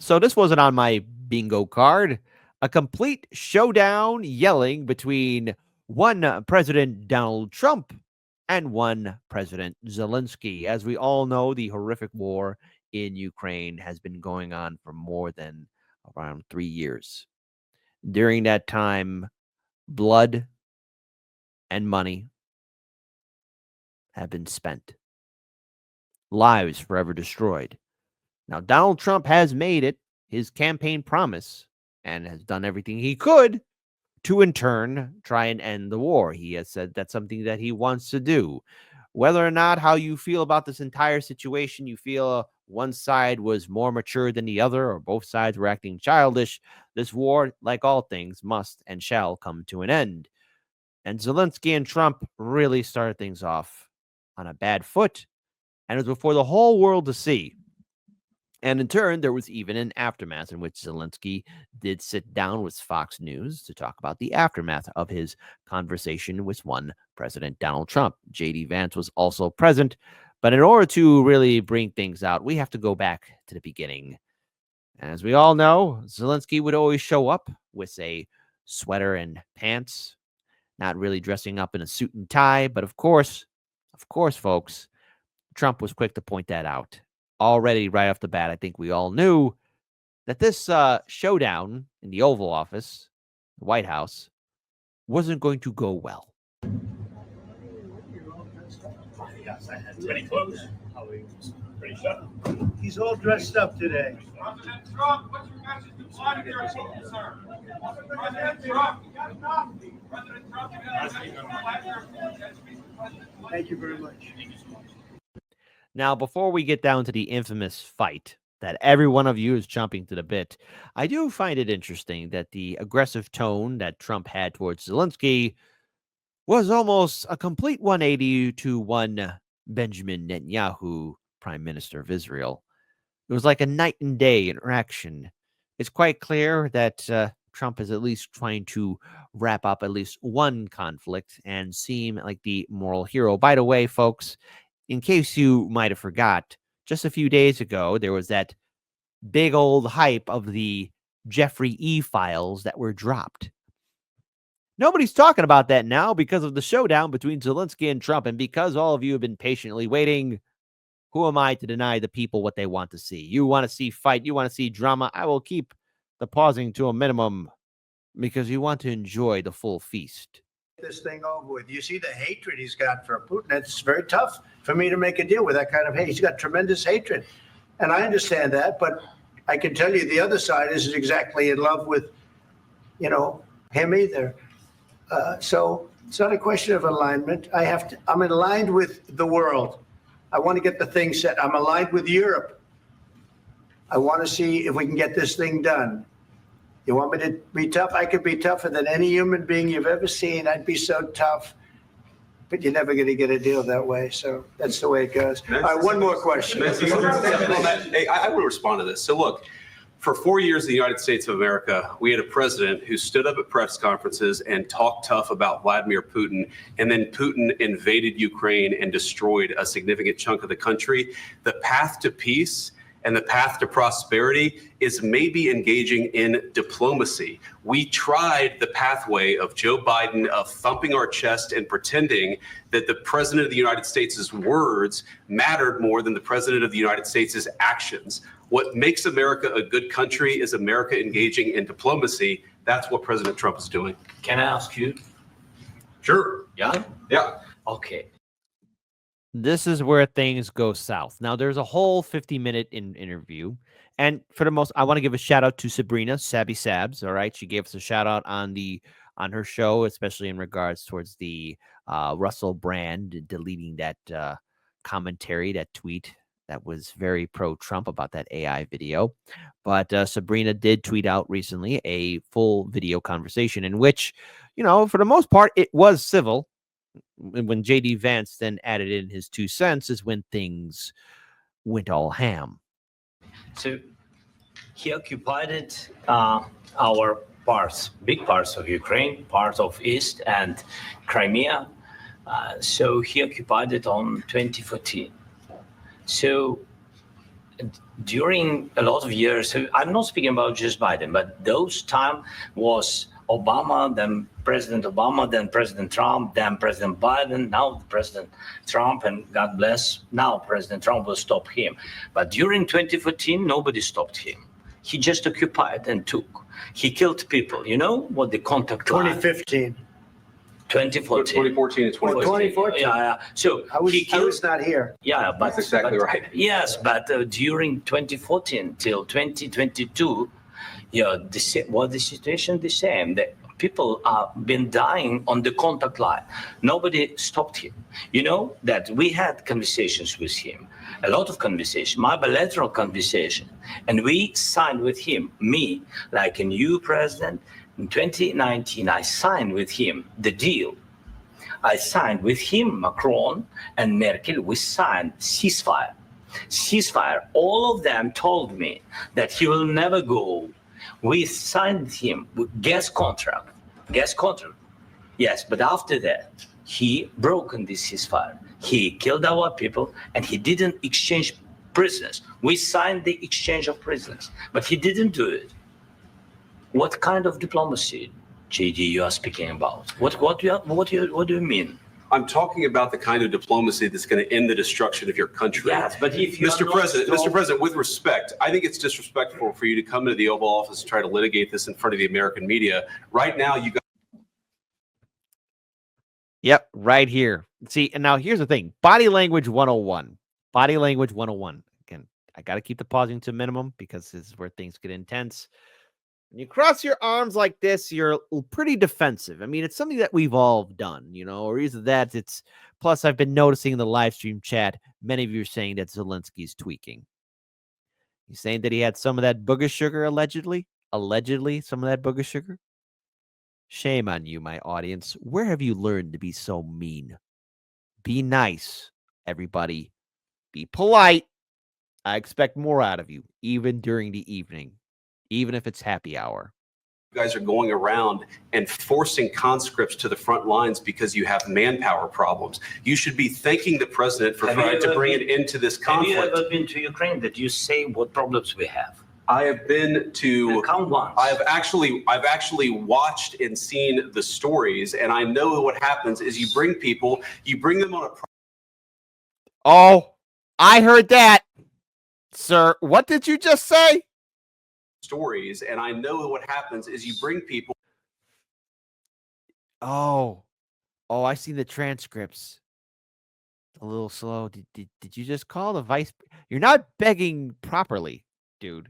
So this wasn't on my bingo card. A complete showdown yelling between one President Donald Trump and one President Zelensky. As we all know, the horrific war in Ukraine has been going on for more than around 3 years. During that time, blood and money have been spent. Lives forever destroyed. Now, Donald Trump has made it his campaign promise and has done everything he could to, in turn, try and end the war. He has said that's something that he wants to do. Whether or not how you feel about this entire situation, you feel one side was more mature than the other, or both sides were acting childish, this war, like all things, must and shall come to an end. And Zelensky and Trump really started things off on a bad foot, and it was before the whole world to see. And in turn, there was even an aftermath in which Zelensky did sit down with Fox News to talk about the aftermath of his conversation with one President Donald Trump. J.D. Vance was also present. But in order to really bring things out, we have to go back to the beginning. As we all know, Zelensky would always show up with a sweater and pants, not really dressing up in a suit and tie. But of course, folks, Trump was quick to point that out. Already right off the bat, I think we all knew that this showdown in the Oval Office, the White House, wasn't going to go well. Yes, I had pretty close. Pretty sharp. He's all dressed up today. President Trump, what's your message to Vladimir Putin, sir? President Trump, President Trump, Thank you very much. Now, before we get down to the infamous fight that every one of you is chomping to the bit, I do find it interesting that the aggressive tone that Trump had towards Zelensky was almost a complete 180 to one Benjamin Netanyahu, Prime Minister of Israel. It was like a night and day interaction. It's quite clear that Trump is at least trying to wrap up at least one conflict and seem like the moral hero. By the way, folks, in case you might have forgot, just a few days ago, there was that big old hype of the Jeffrey E. files that were dropped. Nobody's talking about that now because of the showdown between Zelensky and Trump. And because all of you have been patiently waiting, who am I to deny the people what they want to see? You want to see fight, you want to see drama. I will keep the pausing to a minimum because you want to enjoy the full feast. This thing over with. You see the hatred he's got for Putin. It's very tough for me to make a deal with that kind of hate. He's got tremendous hatred. And I understand that, but I can tell you the other side isn't exactly in love with, him either. So it's not a question of alignment. I'm aligned with the world. I want to get the thing set. I'm aligned with Europe. I want to see if we can get this thing done. You want me to be tough? I could be tougher than any human being you've ever seen. I'd be so tough. But you're never going to get a deal that way. So that's the way it goes. All right, one more question. Hey, I want to respond to this. So look, for 4 years in the United States of America, we had a president who stood up at press conferences and talked tough about Vladimir Putin, and then Putin invaded Ukraine and destroyed a significant chunk of the country. The path to peace and the path to prosperity is maybe engaging in diplomacy. We tried the pathway of Joe Biden of thumping our chest and pretending that the president of the United States' words mattered more than the president of the United States' actions. What makes America a good country is America engaging in diplomacy. That's what President Trump is doing. Can I ask you? Sure. Yeah? Yeah. Okay. This is where things go south. Now, there's a whole 50-minute interview. And for the most, I want to give a shout out to Sabrina, Sabby Sabs. All right. She gave us a shout out on her show, especially in regards towards the Russell Brand deleting that commentary, that tweet that was very pro-Trump about that AI video. But Sabrina did tweet out recently a full video conversation in which, for the most part, it was civil. When J.D. Vance then added in his 2 cents is when things went all ham. So he occupied our big parts of Ukraine, parts of East and Crimea. So he occupied it on 2014. So during a lot of years, I'm not speaking about just Biden, but those time was Obama, then President Obama, then President Trump, then President Biden, now President Trump, and God bless, now President Trump will stop him. But during 2014, nobody stopped him. He just occupied and took. He killed people. You know what the contact line? 2015. 2014. 2014 and 2014. 2014. Yeah. So I was, he I killed. was not here. Yeah, but That's exactly right. Yes, but during 2014 till 2022, the situation the same. The people are been dying on the contact line. Nobody stopped him. You know that we had conversations with him, a lot of conversation, my bilateral conversation, and we signed with him. Me, like a new president in 2019, I signed with him the deal. I signed with him, Macron and Merkel. We signed ceasefire. All of them told me that he will never go. We signed him with gas contract. Yes, but after that, he broken this ceasefire. He killed our people and he didn't exchange prisoners. We signed the exchange of prisoners, but he didn't do it. What kind of diplomacy, JD, you are speaking about? What do you mean? I'm talking about the kind of diplomacy that's going to end the destruction of your country. Yes, but if you Mr. President, with respect, I think it's disrespectful for you to come into the Oval Office and try to litigate this in front of the American media. Right now, you got. Yep, right here. See, and now here's the thing. Body language 101. Body language 101. Again, I got to keep the pausing to a minimum because this is where things get intense. When you cross your arms like this, you're pretty defensive. I mean, it's something that we've all done, or either that, it's, plus I've been noticing in the live stream chat, many of you are saying that Zelensky's tweaking. He's saying that he had some of that booger sugar, allegedly, some of that booger sugar. Shame on you, my audience. Where have you learned to be so mean? Be nice, everybody. Be polite. I expect more out of you, even during the evening. Even if it's happy hour. You guys are going around and forcing conscripts to the front lines because you have manpower problems. You should be thanking the president for trying to bring it into this conflict. Have you ever been to Ukraine that you say what problems we have? I have been to. Count once. I've actually watched and seen the stories, and I know what happens is you bring them on a. Oh, I heard that, sir. What did you just say? Stories, and I know what happens is you bring people. Oh, I see the transcripts. A little slow. Did you just call the vice? You're not begging properly, dude.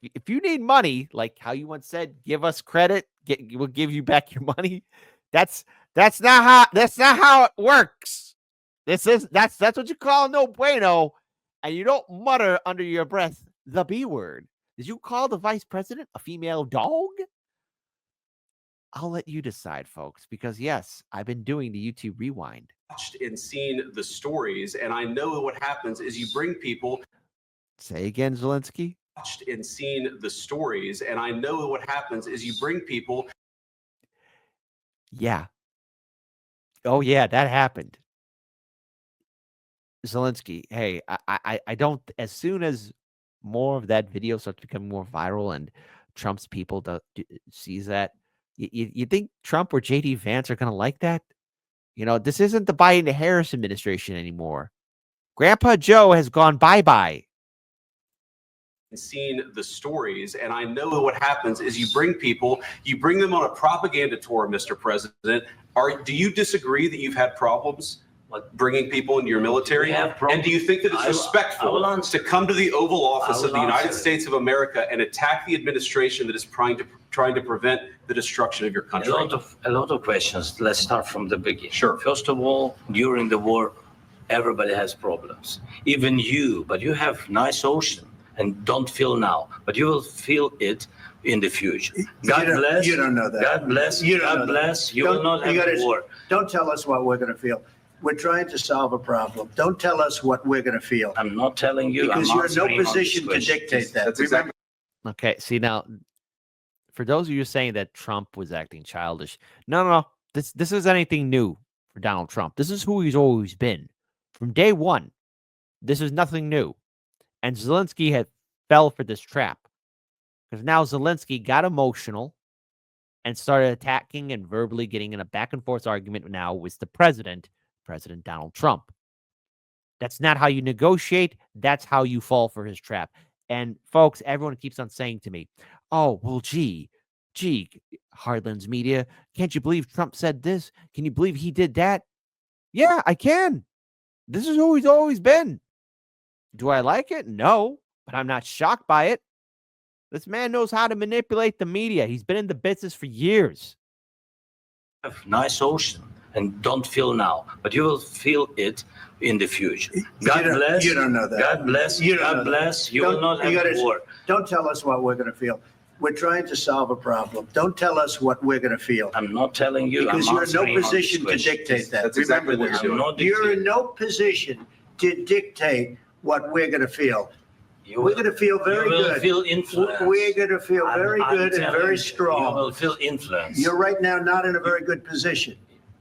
If you need money, like how you once said, give us credit, we'll give you back your money. That's not how it works. That's what you call no bueno, and you don't mutter under your breath the B word. Did you call the vice president a female dog? I'll let you decide, folks, because yes, I've been doing the YouTube rewind. Watched and seen the stories, and I know what happens is you bring people. Say again, Zelensky. Watched and seen the stories, and I know what happens is you bring people. Yeah. Oh yeah, that happened. Zelensky, hey, I don't. As soon as more of that video starts becoming more viral and Trump's people sees that, you think Trump or JD Vance are going to like that? This isn't the Biden-Harris administration anymore. Grandpa Joe has gone bye-bye. Seen the stories, and I know what happens is you bring them on a propaganda tour, Mr. President. Do you disagree that you've had problems bringing people into your military? And do you think that it's respectful to come to the Oval Office of the United States of America and attack the administration that is trying to prevent the destruction of your country? A lot of questions. Let's start from the beginning. Sure. First of all, during the war, everybody has problems. Even you, but you have nice ocean and don't feel now, but you will feel it in the future. God bless. You don't know that. God bless. God bless. You will not have a war. Don't tell us what we're going to feel. We're trying to solve a problem. Don't tell us what we're going to feel. I'm not telling you. Because you're in no position to dictate that. That's exactly. Okay, see now, for those of you saying that Trump was acting childish, no. This is anything new for Donald Trump. This is who he's always been from day one. This is nothing new. And Zelensky had fell for this trap because now Zelensky got emotional and started attacking and verbally getting in a back and forth argument now with the President Donald Trump. That's not how you negotiate. That's how you fall for his trap. And folks, everyone keeps on saying to me, oh, well, gee, Hardlands Media, can't you believe Trump said this? Can you believe he did that? Yeah, I can. This is who he's always been. Do I like it? No, but I'm not shocked by it. This man knows how to manipulate the media. He's been in the business for years. Nice ocean and don't feel now, but you will feel it in the future. God bless. You don't know that. God bless. You don't God know bless. that. You will not have war. Don't tell us what we're going to feel. We're trying to solve a problem. Don't tell us what we're going to feel. I'm not telling you. Because I'm you're in no answering all position these to questions. dictate that. That's exactly Remember what this. you're doing. not You're dictating. in no position to dictate what we're going to feel. You We're will- going to feel very you will good. feel influence. We're going to feel very I'm good and telling very you, strong. You will feel influence. You're right now not in a very good position.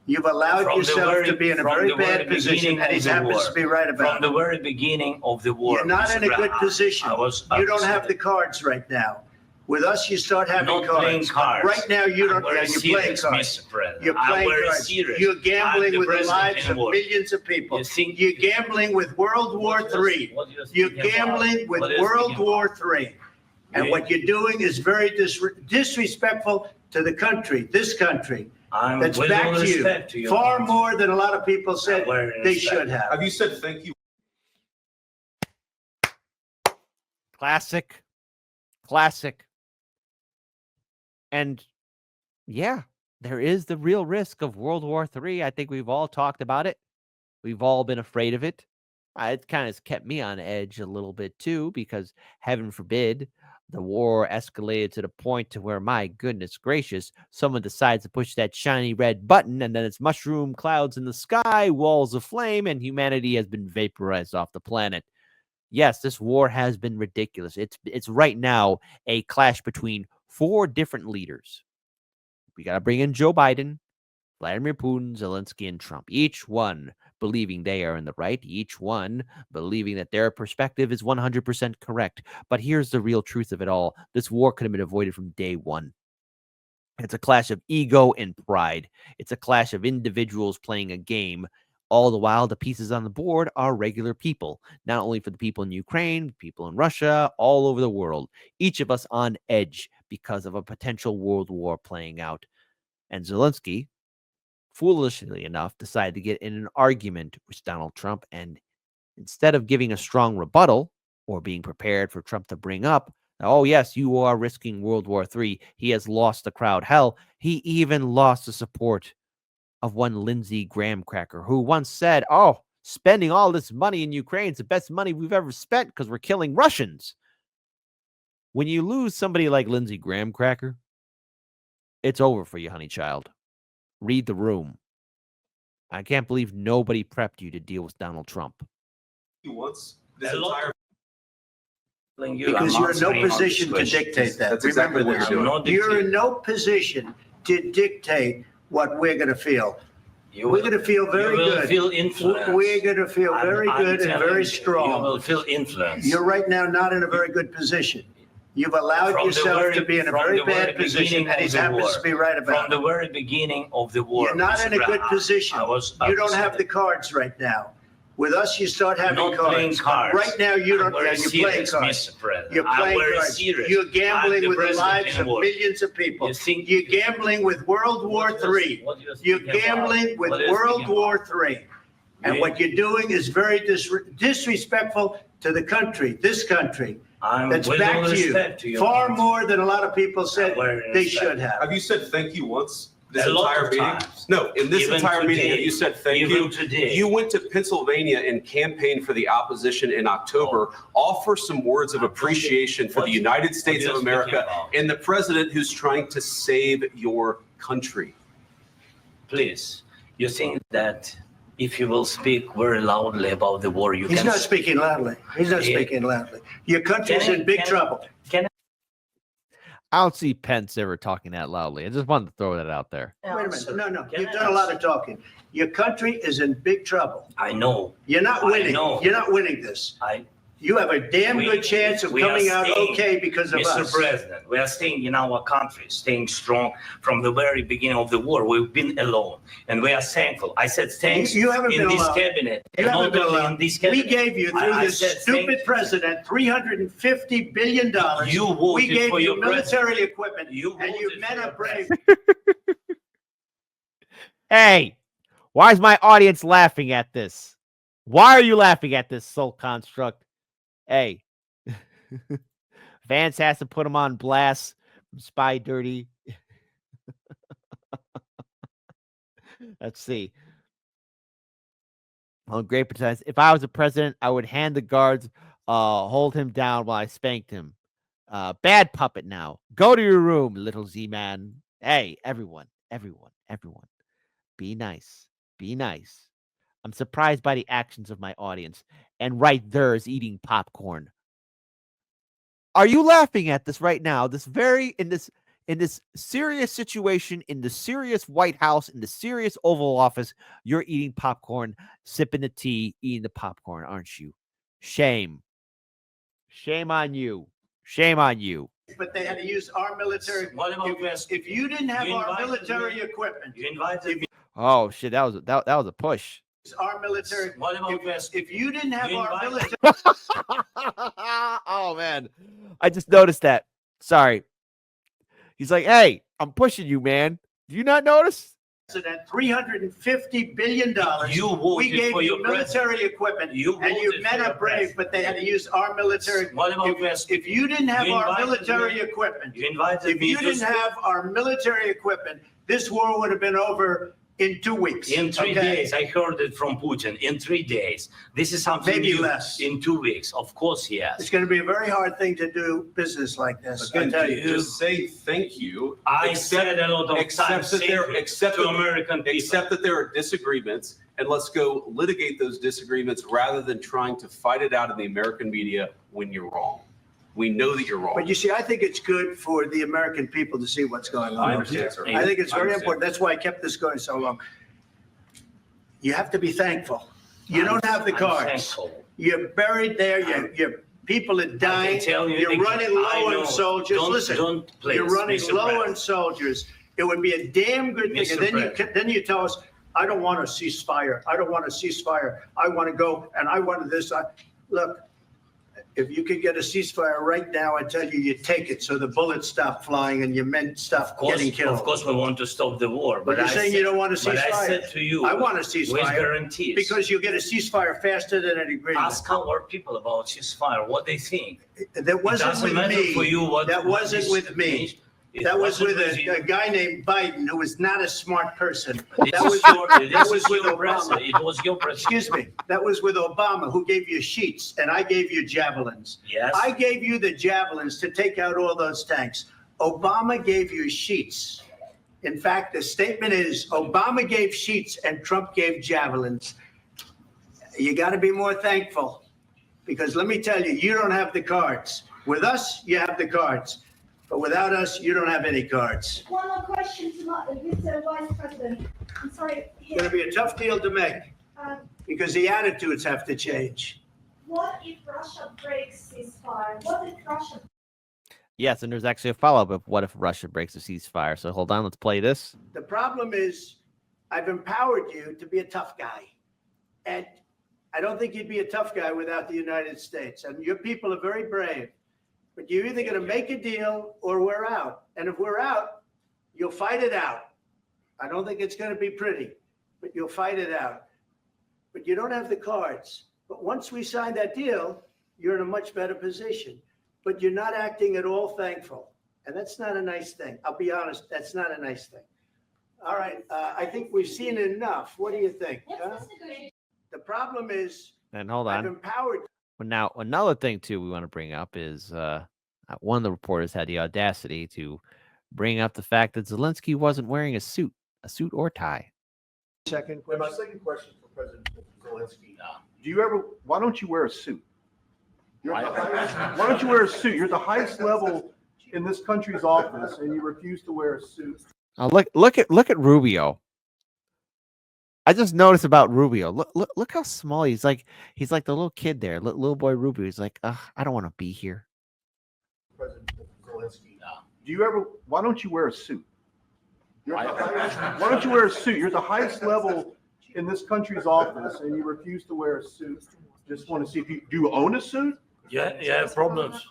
You've allowed From the yourself very- to be in a from very the bad very position, beginning and he of the happens war. to be right about From the it. very beginning of the war. You're not in a Mr. good Brown, position. You don't have the cards right now. With us, you start having not cards. playing cards. Right now, you don't. I'm very You're playing serious, cards. Mr. President. You're I'm playing very cards. serious. You're I'm gambling the with the president lives of anymore. millions of people. You think- You're gambling with World War III. What you're You're speaking gambling about? with What you're World speaking War about? III. And Yeah. what you're doing is very disrespectful to the country, this country. I'm That's with back all to you. respect to your Far point. more than a lot of people said Very they respect. should have. Have you said thank you? Classic. And yeah, there is the real risk of World War III. I think we've all talked about it. We've all been afraid of it. It kind of kept me on edge a little bit too, because heaven forbid the war escalated to the point to where, my goodness gracious, someone decides to push that shiny red button and then it's mushroom clouds in the sky, walls of flame, and humanity has been vaporized off the planet. Yes, this war has been ridiculous. It's right now a clash between 4 different leaders. We got to bring in Joe Biden, Vladimir Putin, Zelensky, and Trump. Each one believing they are in the right. Each one believing that their perspective is 100% correct. But here's the real truth of it all. This war could have been avoided from day one. It's a clash of ego and pride. It's a clash of individuals playing a game. All the while, the pieces on the board are regular people, not only for the people in Ukraine, people in Russia, all over the world. Each of us on edge because of a potential world war playing out. And Zelensky, foolishly enough, decided to get in an argument with Donald Trump. And instead of giving a strong rebuttal or being prepared for Trump to bring up, oh, yes, you are risking World War III, he has lost the crowd. Hell, he even lost the support of one Lindsey Graham cracker who once said, oh, spending all this money in Ukraine is the best money we've ever spent because we're killing Russians. When you lose somebody like Lindsey Graham cracker, it's over for you, honey child. Read the room. I can't believe nobody prepped you to deal with Donald Trump. Once this A lot- entire Because you're in no position to dictate that. That's exactly Remember what this. you're doing. not You're dictating. in no position to dictate what we're going to feel. You We're will- going to feel very you will good. feel influence. We're going to feel very I'm good and telling very you, strong. You will feel influence. You're right now not in a very good position. You've allowed From the yourself very- to be in a from very the very bad position, beginning and he of the happens war. to be right about From the it. very beginning of the war. You're not in a Mr. good Brown, position. I was You don't have upset. the cards right now. With us, you start having Not playing cards. cards. Right now, you I'm don't. very You're playing serious, cards. Mr. President. You're I'm playing very cards. serious. You're I'm gambling the with the president lives of anymore. millions of people. You think- You're gambling with World War III. What you're You're speaking about? gambling with What you're World speaking War about? III. And Yeah. what you're doing is very disrespectful to the country, this country. I'm That's with back all to respect to you. your Far point. more than a lot of people said Very they respect. should have. Have you said thank you once this A lot entire of meeting? times. No, in this Even entire meeting, today. have you said thank Even you? today. You went to Pennsylvania and campaigned for the opposition in October. Offer some words of appreciation for the United States you're of America speaking about? and the president who's trying to save your country. Please, you think that if you will speak very loudly about the war, you He's can... not speaking loudly. He's not Yeah. speaking loudly. Your country's Can I- in big can I- trouble. I don't see Pence ever talking that loudly. I just wanted to throw that out there. Wait a minute. No. Can You've I done a lot answer? of talking. Your country is in big trouble. I know. You're not I winning. know. You're not winning this. You have a damn good chance of we are coming out staying, okay because of Mr. us. President, we are staying in our country, staying strong from the very beginning of the war. We've been alone, and we are thankful. I said thanks You haven't in been this alone. cabinet, You and haven't not been only alone. in this We cabinet. gave you, through I this said stupid president, $350 billion. You voted We gave for you your military equipment, You and you voted men for are your brave. Hey, why is my audience laughing at this? Why are you laughing at this, soul construct? Hey, Vance has to put him on blast from Spy Dirty. Let's see. On great pretence. If I was a president, I would hand the guards, hold him down while I spanked him. Bad puppet now. Go to your room, little Z-Man. Hey, everyone. Be nice. Be nice. I'm surprised by the actions of my audience. And right there is eating popcorn. Are you laughing at this right now? In this serious situation, in the serious White House, in the serious Oval Office, you're eating popcorn, sipping the tea, eating the popcorn, aren't you? Shame. Shame on you. Shame on you. But they had to use our military. What about If you didn't have You our invited military me. equipment, You invited me. Oh shit, that was a push. our military. What about If you didn't have You our invited- military. Oh man. I just noticed that. Sorry. He's like, hey, I'm pushing you, man. Do you not notice? $350 billion. You voted We gave for you your military equipment, You and you voted men for are your brave, president. but they had to use our military. What about If you didn't have You our invited military me. equipment, You invited if me you to didn't speak. have our military equipment, this war would have been over in 2 weeks. In 3 okay? days, I heard it from Putin. In 3 days, this is something Maybe new. less. In 2 weeks, of course, It's yes. going to be a very hard thing to do business like this. I Again, tell you. just say thank you. I Accept- said a lot of accept times that there- thank you accept to that- American people. Accept that there are disagreements, and let's go litigate those disagreements rather than trying to fight it out in the American media when you're wrong. We know that you're wrong. But you see, I think it's good for the American people to see what's going on. I understand, sir. I think it's I very understand. important. That's why I kept this going so long. You have to be thankful. You don't have the I'm cards. thankful. You're buried there. Your people are dying. tell you You're again, running I low know. on soldiers. Don't- Listen, don't please, you're running Mr. low President. on soldiers. It would be a damn good thing. Mr. And then you tell us, I don't want a ceasefire. I don't want a ceasefire. I want to go and I want this. Look, if you could get a ceasefire right now, I tell you, you take it so the bullets stop flying and your men stop getting killed. Of course, we want to stop the war. But you're I saying said- you don't want a But I ceasefire. said to you. I want a With ceasefire guarantees. because you get a ceasefire faster than an agreement. Ask our people about ceasefire, what they think. That wasn't doesn't with matter me. for you what- That wasn't what with is- me. It That was wasn't with you. a guy named Biden, who was not a smart person. This That is was your- that this was is with your president. Obama. It was your president. Excuse me. That was with Obama, who gave you sheets, and I gave you javelins. Yes. I gave you the javelins to take out all those tanks. Obama gave you sheets. In fact, the statement is Obama gave sheets and Trump gave javelins. You got to be more thankful, because let me tell you, you don't have the cards. With us, you have the cards. But without us, you don't have any cards. One more question to Mr. Vice President. I'm sorry. It's going to be a tough deal to make Um, because the attitudes have to change. What if Russia breaks ceasefire? What if Russia? Yes, and there's actually a follow-up of what if Russia breaks a ceasefire. So hold on, let's play this. The problem is I've empowered you to be a tough guy. And I don't think you'd be a tough guy without the United States. And your people are very brave. But you're either going to make a deal or we're out. And if we're out, you'll fight it out. I don't think it's going to be pretty, but you'll fight it out. But you don't have the cards. But once we sign that deal, you're in a much better position. But you're not acting at all thankful. And that's not a nice thing. I'll be honest, that's not a nice thing. All right, I think we've seen enough. What do you think? huh? The problem is And hold I've on. empowered. Well, now, another thing, too, we want to bring up is one of the reporters had the audacity to bring up the fact that Zelensky wasn't wearing a suit or tie. Second And my question. second question for President Zelensky. Why don't you wear a suit? Why don't you wear a suit? You're at the highest level in this country's office and you refuse to wear a suit. Look at Rubio. I just noticed about Rubio. Look how small he's like. He's like the little kid there, little boy Rubio. He's like, I don't want to be here. President Zelensky. Do you ever? Why don't you wear a suit? Why don't you wear a suit? You're the highest level in this country's office, and you refuse to wear a suit. Just want to see if you do you own a suit? Yeah, problems.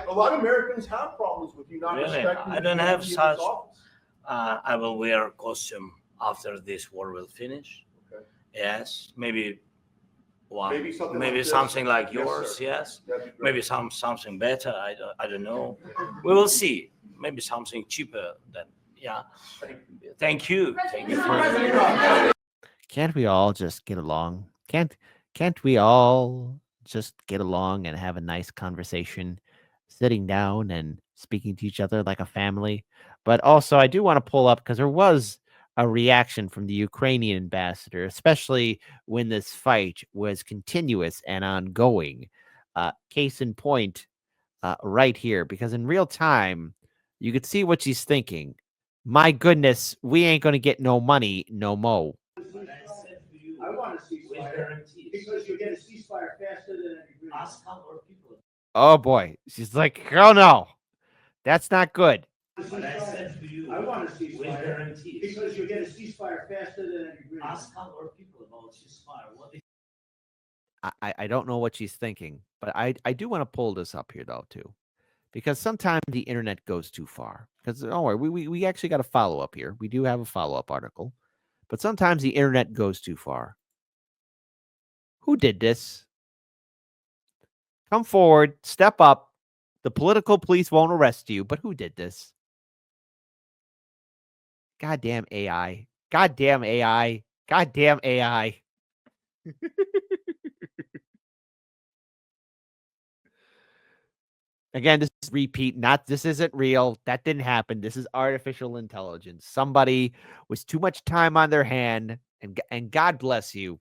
A lot of Americans have problems with you not Really? respecting. I don't the have dignity of such. this office. I will wear a costume after this war will finish. Okay. Yes, maybe one. Maybe something Maybe like this. something like Yes, yours. sir. Yes. That'd be great. Maybe something better. I don't know. We will see. Maybe something cheaper than yeah. Thank you. Thank you for. Can't we all just get along? Can't we all just get along and have a nice conversation, sitting down and speaking to each other like a family? But also, I do want to pull up because there was a reaction from the Ukrainian ambassador, especially when this fight was continuous and ongoing. Case in point, right here, because in real time, you could see what she's thinking. My goodness, we ain't going to get no money, no mo. I want a ceasefire because you get a ceasefire faster than an agreement. Oh boy. She's like, oh no, that's not good. I want a ceasefire because you get a ceasefire faster than an agreement. I don't know what she's thinking, but I do want to pull this up here though too, because sometimes the internet goes too far. Because don't worry, we actually got a follow up here. We do have a follow up article, but sometimes the internet goes too far. Who did this? Come forward, step up. The political police won't arrest you, but who did this? Goddamn AI. Goddamn AI. Goddamn AI. Again, this is repeat. This isn't real. That didn't happen. This is artificial intelligence. Somebody with too much time on their hand, and God bless you.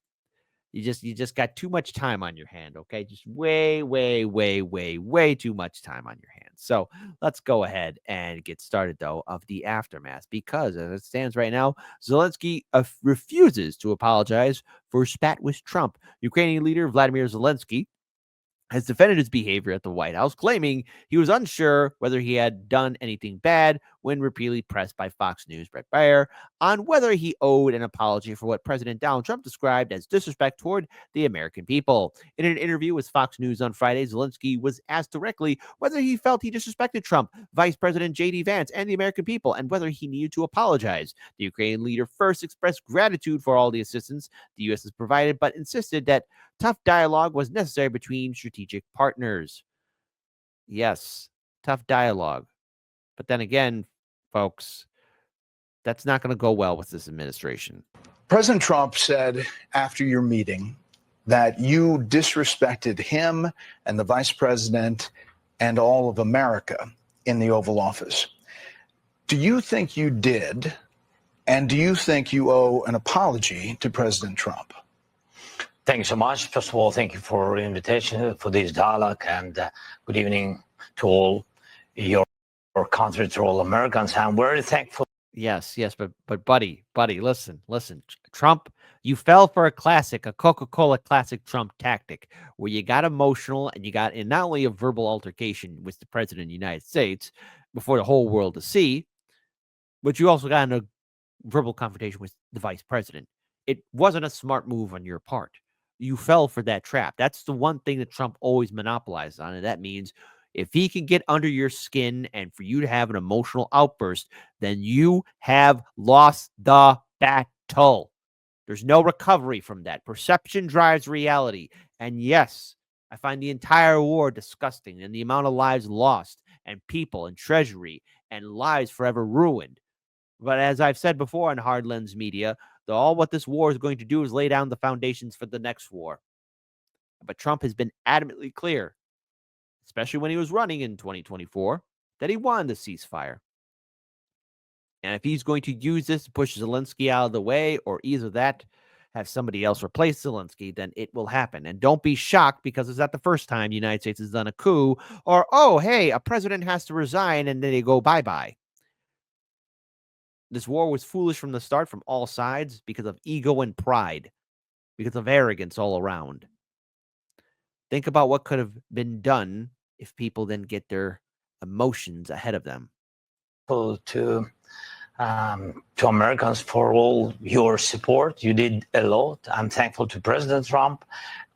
You just got too much time on your hand, okay? Just way too much time on your hands. So let's go ahead and get started, though, of the aftermath, because as it stands right now, Zelensky refuses to apologize for spat with Trump. Ukrainian leader Vladimir Zelensky has defended his behavior at the White House, claiming he was unsure whether he had done anything bad when repeatedly pressed by Fox News' Brett Baier on whether he owed an apology for what President Donald Trump described as disrespect toward the American people. In an interview with Fox News on Friday, Zelensky was asked directly whether he felt he disrespected Trump, Vice President J.D. Vance, and the American people, and whether he needed to apologize. The Ukrainian leader first expressed gratitude for all the assistance the U.S. has provided, but insisted that tough dialogue was necessary between strategic partners. Yes, tough dialogue. But then again, folks, that's not going to go well with this administration. President Trump said after your meeting that you disrespected him and the vice president and all of America in the Oval Office. Do you think you did? And do you think you owe an apology to President Trump? Thank you so much. First of all, thank you for the invitation for this dialogue, and good evening to all your country, to all Americans. I'm very thankful. Yes, but buddy, listen. Trump, you fell for a Coca-Cola classic Trump tactic, where you got emotional and you got in not only a verbal altercation with the president of the United States before the whole world to see, but you also got in a verbal confrontation with the vice president. It wasn't a smart move on your part. You fell for that trap. That's the one thing that Trump always monopolized on, and that means if he can get under your skin and for you to have an emotional outburst, then you have lost the battle. There's no recovery from that. Perception drives reality. And yes, I find the entire war disgusting, and the amount of lives lost and people and treasury and lives forever ruined. But as I've said before on Hard Lens Media, all what this war is going to do is lay down the foundations for the next war. But Trump has been adamantly clear, especially when he was running in 2024, that he wanted the ceasefire. And if he's going to use this to push Zelensky out of the way, or either that, have somebody else replace Zelensky, then it will happen. And don't be shocked, because it's not the first time the United States has done a coup, or, oh, hey, a president has to resign, and then they go bye-bye. This war was foolish from the start from all sides because of ego and pride, because of arrogance all around. Think about what could have been done if people didn't get their emotions ahead of them. To Americans for all your support. You did a lot. I'm thankful to President Trump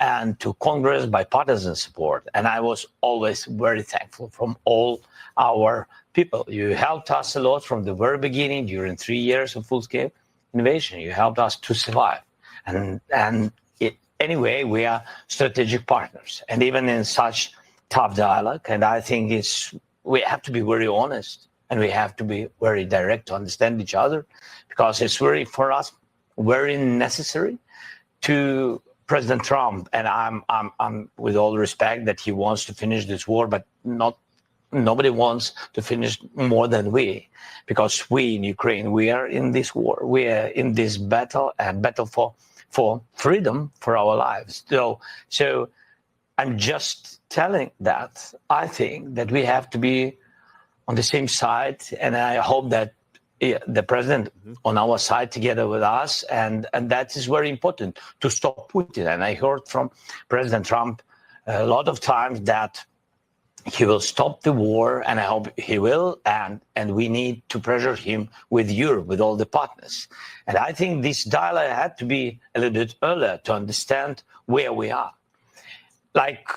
and to Congress bipartisan support. And I was always very thankful from all our people. You helped us a lot from the very beginning during 3 years of full-scale invasion. You helped us to survive. Anyway, we are strategic partners. And even in such tough dialogue, and I think we have to be very honest. And we have to be very direct to understand each other, because it's for us very necessary to President Trump. And I'm with all respect that he wants to finish this war, but nobody wants to finish more than we, because we in Ukraine, we are in this war, we are in this battle, and battle for freedom for our lives. So I'm just telling that I think that we have to be on the same side, and I hope that the president on our side together with us, and that is very important to stop Putin. And I heard from President Trump a lot of times that he will stop the war, and I hope he will, and we need to pressure him with Europe, with all the partners. And I think this dialogue had to be a little bit earlier to understand where we are. Like,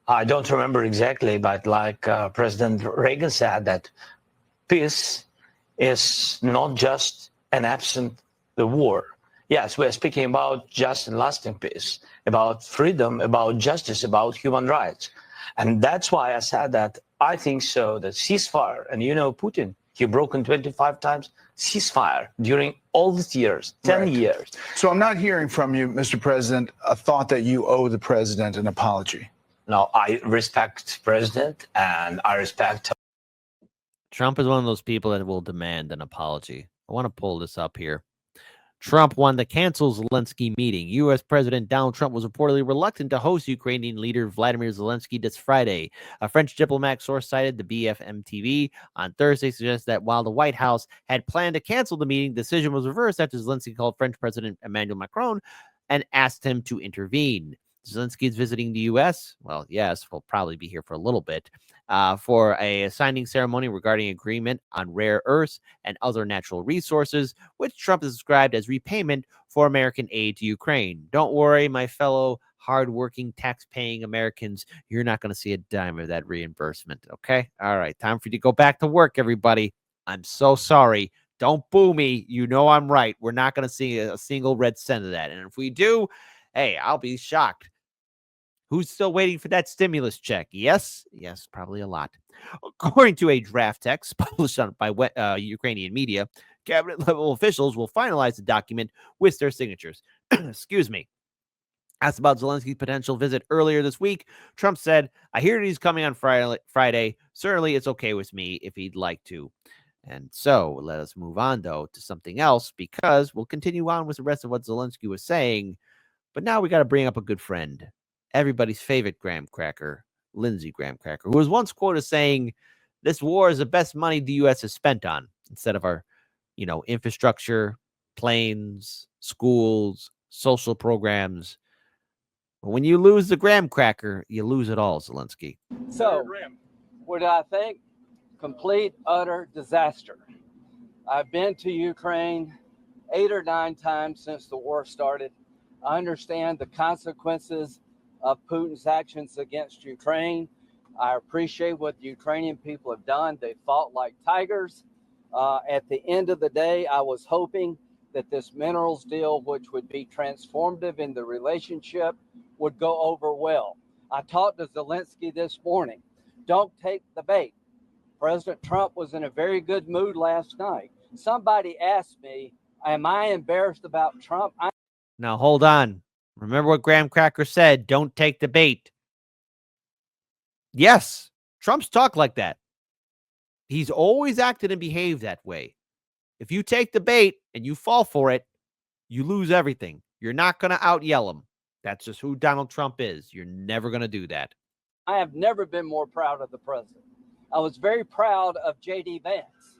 I don't remember exactly, but like President Reagan said, that peace is not just an absent the war. Yes, we're speaking about just and lasting peace, about freedom, about justice, about human rights. And that's why I said that I think so, that ceasefire, and Putin, he broken 25 times ceasefire during all these years, 10 years. So I'm not hearing from you, Mr. President, a thought that you owe the president an apology. No, I respect president, and I respect. Trump is one of those people that will demand an apology. I want to pull this up here. Trump wanted to cancel Zelensky meeting. U.S. President Donald Trump was reportedly reluctant to host Ukrainian leader Vladimir Zelensky this Friday. A French diplomat source cited the BFM TV on Thursday suggests that while the White House had planned to cancel the meeting, the decision was reversed after Zelensky called French President Emmanuel Macron and asked him to intervene. Zelensky is visiting the U.S. Well, yes, we'll probably be here for a little bit for a signing ceremony regarding agreement on rare earths and other natural resources, which Trump has described as repayment for American aid to Ukraine. Don't worry, my fellow hardworking, tax-paying Americans, you're not going to see a dime of that reimbursement, okay? All right, time for you to go back to work, everybody. I'm so sorry. Don't boo me. You know I'm right. We're not going to see a single red cent of that. And if we do, hey, I'll be shocked. Who's still waiting for that stimulus check? Yes, probably a lot. According to a draft text published by Ukrainian media, cabinet-level officials will finalize the document with their signatures. Excuse me. Asked about Zelensky's potential visit earlier this week, Trump said, I hear he's coming on Friday. Certainly, it's okay with me if he'd like to. And so let us move on, though, to something else, because we'll continue on with the rest of what Zelensky was saying. But now we got to bring up a good friend, everybody's favorite graham cracker, Lindsey Graham Cracker, who was once quoted saying, this war is the best money the U.S. has spent on, instead of our, infrastructure, planes, schools, social programs. But when you lose the graham cracker, you lose it all, Zelensky. So, what do I think? Complete, utter disaster. I've been to Ukraine 8 or 9 times since the war started. I understand the consequences of Putin's actions against Ukraine. I appreciate what the Ukrainian people have done. They fought like tigers. At the end of the day, I was hoping that this minerals deal, which would be transformative in the relationship, would go over well. I talked to Zelensky this morning. Don't take the bait. President Trump was in a very good mood last night. Somebody asked me, am I embarrassed about Trump? Now, hold on. Remember what Graham Cracker said, don't take the bait. Yes, Trump's talk like that. He's always acted and behaved that way. If you take the bait and you fall for it, you lose everything. You're not going to out-yell him. That's just who Donald Trump is. You're never going to do that. I have never been more proud of the president. I was very proud of J.D. Vance.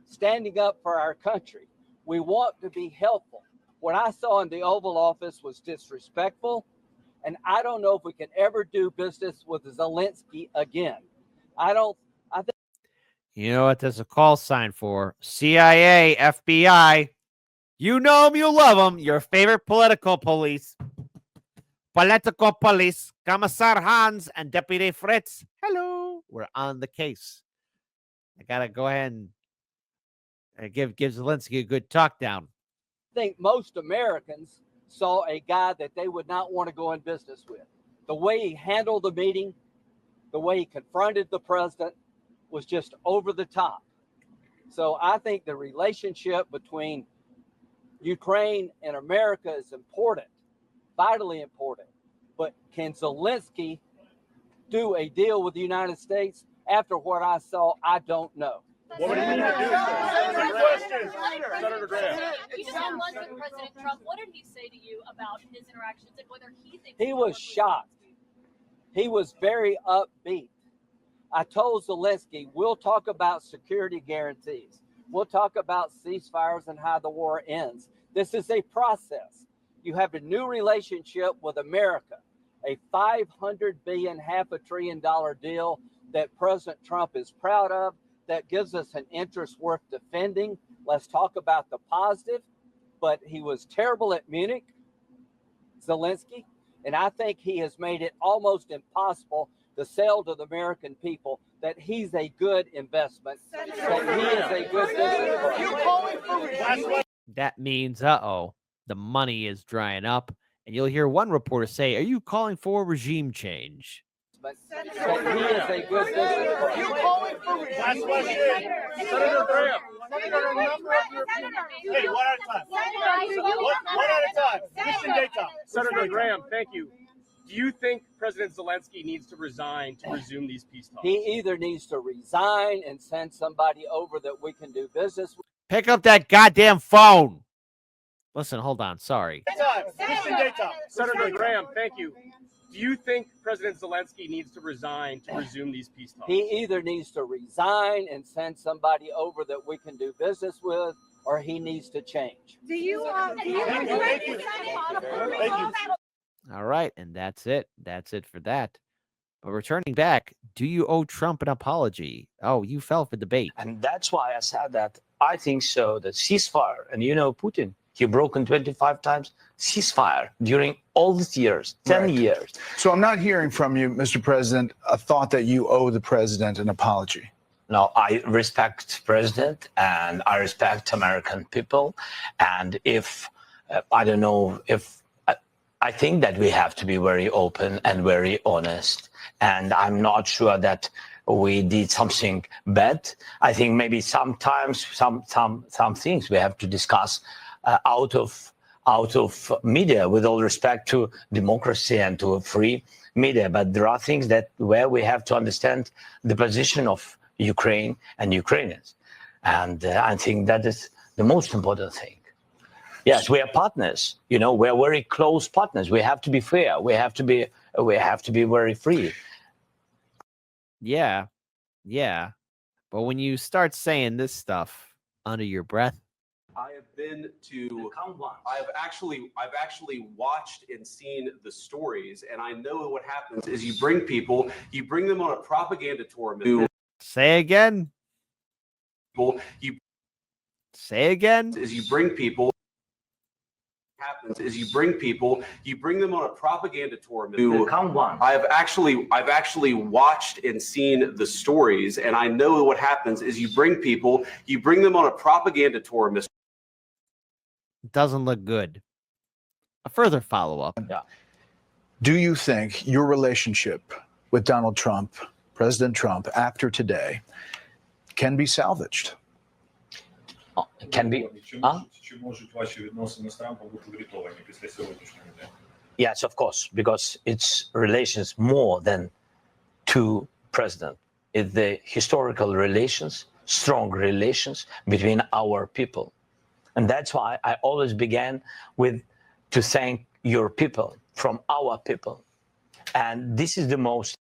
standing up for our country. We want to be helpful. What I saw in the Oval Office was disrespectful, and I don't know if we can ever do business with Zelensky again. I think. You know what there's a call sign for? CIA, FBI. You know them, you love them. Your favorite political police. Political police. Commissar Hans and Deputy Fritz. Hello. We're on the case. I got to go ahead and give Zelensky a good talk down. I think most Americans saw a guy that they would not want to go in business with. The way he handled the meeting, the way he confronted the president was just over the top. So I think the relationship between Ukraine and America is important, vitally important. But can Zelensky do a deal with the United States? After what I saw, I don't know. What would he need to do? Good question. Senator Graham. You just had lunch with President Trump. What did he say to you about his interactions and whether he thinks he was shocked? He was very upbeat. I told Zelensky, we'll talk about security guarantees. We'll talk about ceasefires and how the war ends. This is a process. You have a new relationship with America, a $500 billion, $500 billion deal that President Trump is proud of, that gives us an interest worth defending. Let's talk about the positive. But he was terrible at Munich, Zelensky, and I think he has made it almost impossible to sell to the American people that he's a good investment, that he is a good business. That means, the money is drying up. And you'll hear one reporter say, are you calling for regime change? But he is a good business. Last question. Senator Graham. Hey, one at a time. One at a time. Christian Daytop. Senator Graham, thank you. Do you think President Zelensky needs to resign to resume these peace talks? He either needs to resign and send somebody over that we can do business with. Pick up that goddamn phone. Listen, hold on. Sorry. Christian Daytop. Senator Graham, thank you. Do you think President Zelensky needs to resign to resume these peace talks? He either needs to resign and send somebody over that we can do business with, or he needs to change. Do you Thank you. All right. And that's it. That's it for that. But returning back, do you owe Trump an apology? Oh, you fell for the bait. And that's why I said that I think so, that ceasefire, and Putin, he broken 25 times ceasefire during all these years, 10 years. So I'm not hearing from you, Mr. President, a thought that you owe the president an apology. No, I respect president and I respect American people. And if, I don't know, if I think that we have to be very open and very honest. And I'm not sure that we did something bad. I think maybe sometimes some things we have to discuss out of media, with all respect to democracy and to a free media. But there are things that where we have to understand the position of Ukraine and Ukrainians. And I think that is the most important thing. Yes, we are partners. We are very close partners. We have to be fair. We have to be very free. Yeah. But when you start saying this stuff under your breath, I have been to. I've actually watched and seen the stories, and I know what happens is you bring them on a propaganda tour. Say again. Say again. Is you bring people. Happens is you bring them on a propaganda tour. I've actually watched and seen the stories, and I know what happens is you bring them on a propaganda tour. Doesn't look good. A further follow-up. Yeah. Do you think your relationship with Donald Trump, President Trump, after today, can be salvaged? Can be. Yes, of course, because it's relations more than two presidents. It's the historical relations, strong relations between our people. And that's why I always began with to thank your people, from our people. And this is the most,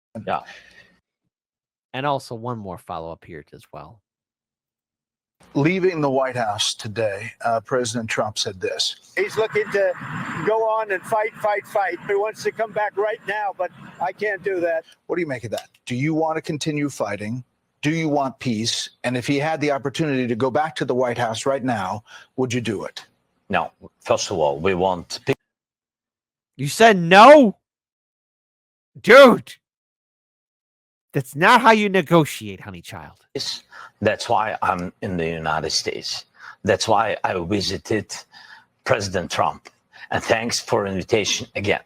And also one more follow-up here as well. Leaving the White House today, President Trump said this. He's looking to go on and fight. He wants to come back right now, but I can't do that. What do you make of that? Do you want to continue fighting? Do you want peace? And if he had the opportunity to go back to the White House right now, would you do it? No, first of all, we want peace. You said no? Dude. That's not how you negotiate, honey child. That's why I'm in the United States. That's why I visited President Trump. And thanks for invitation again.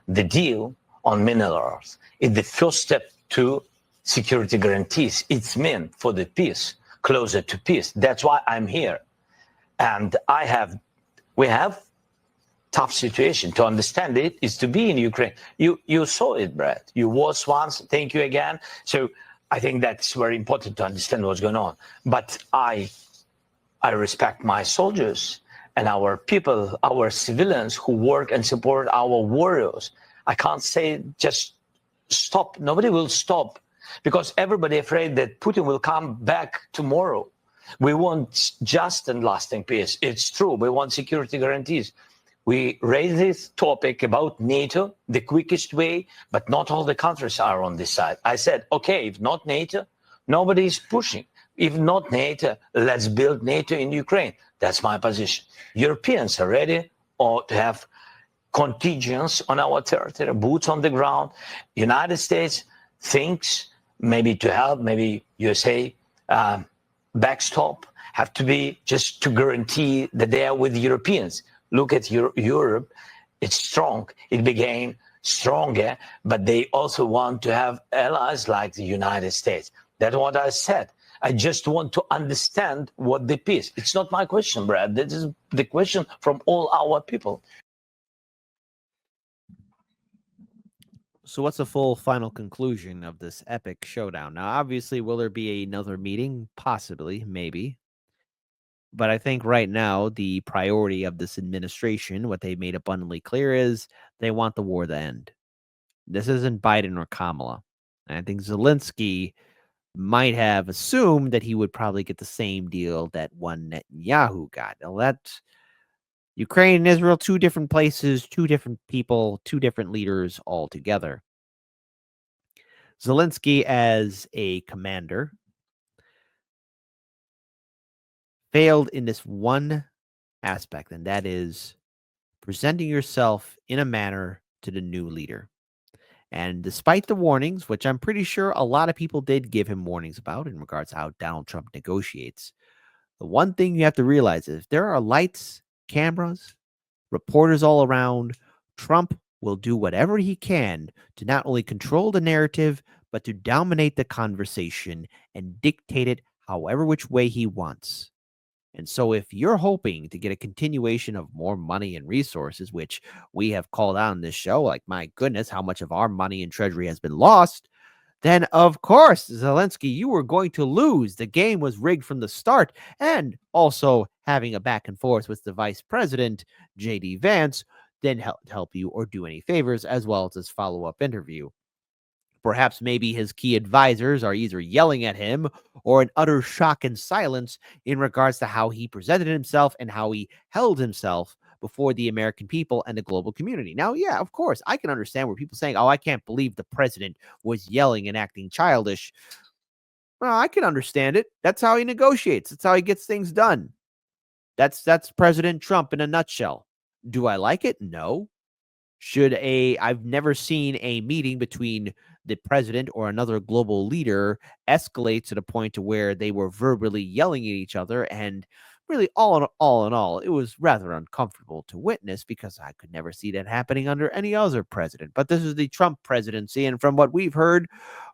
The deal on minerals is the first step to security guarantees. It's meant for the peace, closer to peace. That's why I'm here. And we have tough situation. To understand it is to be in Ukraine. You saw it, Brad. You was once. Thank you again. So I think that's very important to understand what's going on. But I respect my soldiers and our people, our civilians who work and support our warriors. I can't say just stop. Nobody will stop because everybody afraid that Putin will come back tomorrow. We want just and lasting peace. It's true. We want security guarantees. We raise this topic about NATO the quickest way, but not all the countries are on this side. I said, okay, if not NATO, nobody is pushing. If not NATO, let's build NATO in Ukraine. That's my position. Europeans are ready to have contingents on our territory, boots on the ground. United States thinks maybe to help, maybe USA backstop, have to be just to guarantee that they are with Europeans. Look at Europe, it's strong. It became stronger, but they also want to have allies like the United States. That's what I said. I just want to understand what the peace. It's not my question, Brad. This is the question from all our people. So what's the full final conclusion of this epic showdown? Now, obviously, will there be another meeting? Possibly, maybe. But I think right now, the priority of this administration, what they made abundantly clear is they want the war to end. This isn't Biden or Kamala. And I think Zelensky might have assumed that he would probably get the same deal that one Netanyahu got. Now, that's Ukraine and Israel, two different places, two different people, two different leaders altogether. Zelensky, as a commander, failed in this one aspect, and that is presenting yourself in a manner to the new leader. And despite the warnings, which I'm pretty sure a lot of people did give him warnings about in regards to how Donald Trump negotiates, the one thing you have to realize is if there are lights, cameras, reporters all around, Trump will do whatever he can to not only control the narrative, but to dominate the conversation and dictate it however which way he wants. And so if you're hoping to get a continuation of more money and resources, which we have called out on this show, like, my goodness, how much of our money and treasury has been lost, then of course, Zelensky, you were going to lose. The game was rigged from the start. And also having a back and forth with the vice president, J.D. Vance, didn't help you or do any favors, as well as his follow-up interview. Perhaps maybe his key advisors are either yelling at him or in utter shock and silence in regards to how he presented himself and how he held himself before the American people and the global community. Now, yeah, of course, I can understand where people saying, oh, I can't believe the president was yelling and acting childish. Well, I can understand it. That's how he negotiates. That's how he gets things done. That's President Trump in a nutshell. Do I like it? No. I've never seen a meeting between the president or another global leader escalate to the point to where they were verbally yelling at each other. And really, all in all, it was rather uncomfortable to witness because I could never see that happening under any other president. But this is the Trump presidency. And from what we've heard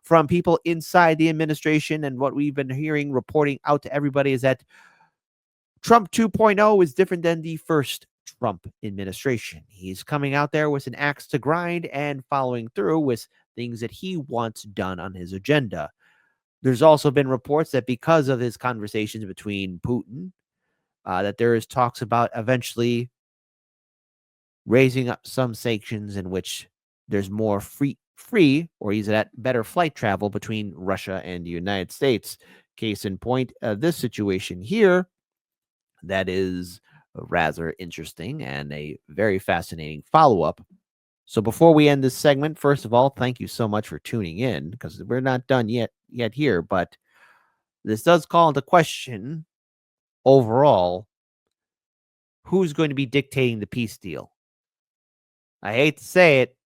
from people inside the administration and what we've been hearing, reporting out to everybody, is that Trump 2.0 is different than the first Trump administration. He's coming out there with an axe to grind and following through with things that he wants done on his agenda. There's also been reports that because of his conversations between Putin, that there is talks about eventually raising up some sanctions in which there's more free or is that better flight travel between Russia and the United States. Case in point, this situation here that is rather interesting and a very fascinating follow-up. So before we end this segment, first of all, thank you so much for tuning in, because we're not done yet here, but this does call into question overall who's going to be dictating the peace deal. I hate to say it,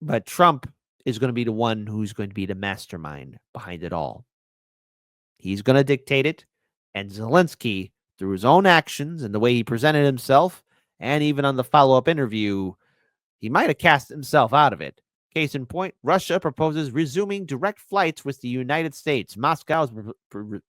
but Trump is going to be the one who's going to be the mastermind behind it all. He's going to dictate it, and Zelensky, through his own actions and the way he presented himself, and even on the follow-up interview, he might have cast himself out of it. Case in point, Russia proposes resuming direct flights with the United States. Moscow has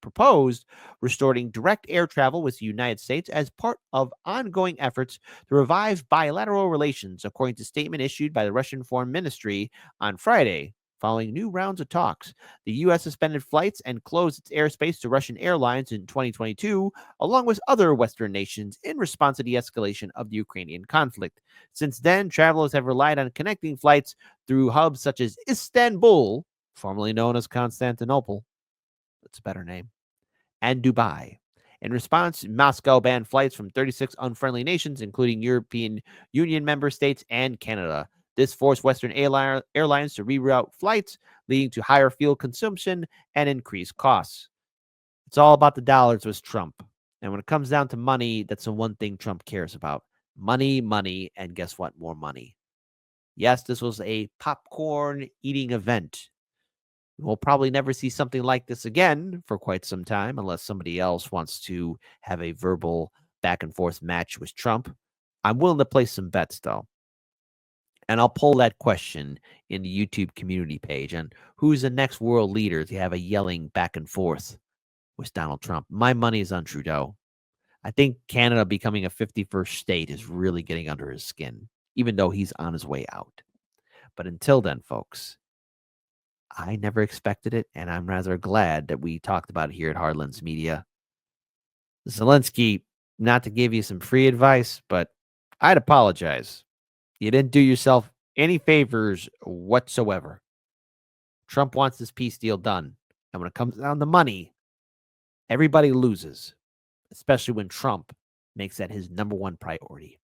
proposed restoring direct air travel with the United States as part of ongoing efforts to revive bilateral relations, according to a statement issued by the Russian Foreign Ministry on Friday. Following new rounds of talks, the U.S. suspended flights and closed its airspace to Russian airlines in 2022, along with other Western nations, in response to the escalation of the Ukrainian conflict. Since then, travelers have relied on connecting flights through hubs such as Istanbul, formerly known as Constantinople, that's a better name, and Dubai. In response, Moscow banned flights from 36 unfriendly nations, including European Union member states and Canada. This forced Western airlines to reroute flights, leading to higher fuel consumption and increased costs. It's all about the dollars with Trump. And when it comes down to money, that's the one thing Trump cares about. Money, money, and guess what? More money. Yes, this was a popcorn eating event. We'll probably never see something like this again for quite some time, unless somebody else wants to have a verbal back and forth match with Trump. I'm willing to place some bets, though. And I'll poll that question in the YouTube community page on who's the next world leader to have a yelling back and forth with Donald Trump. My money is on Trudeau. I think Canada becoming a 51st state is really getting under his skin, even though he's on his way out. But until then, folks, I never expected it, and I'm rather glad that we talked about it here at Hardlands Media. Zelensky, not to give you some free advice, but I'd apologize. You didn't do yourself any favors whatsoever. Trump wants this peace deal done. And when it comes down to money, everybody loses, especially when Trump makes that his number one priority.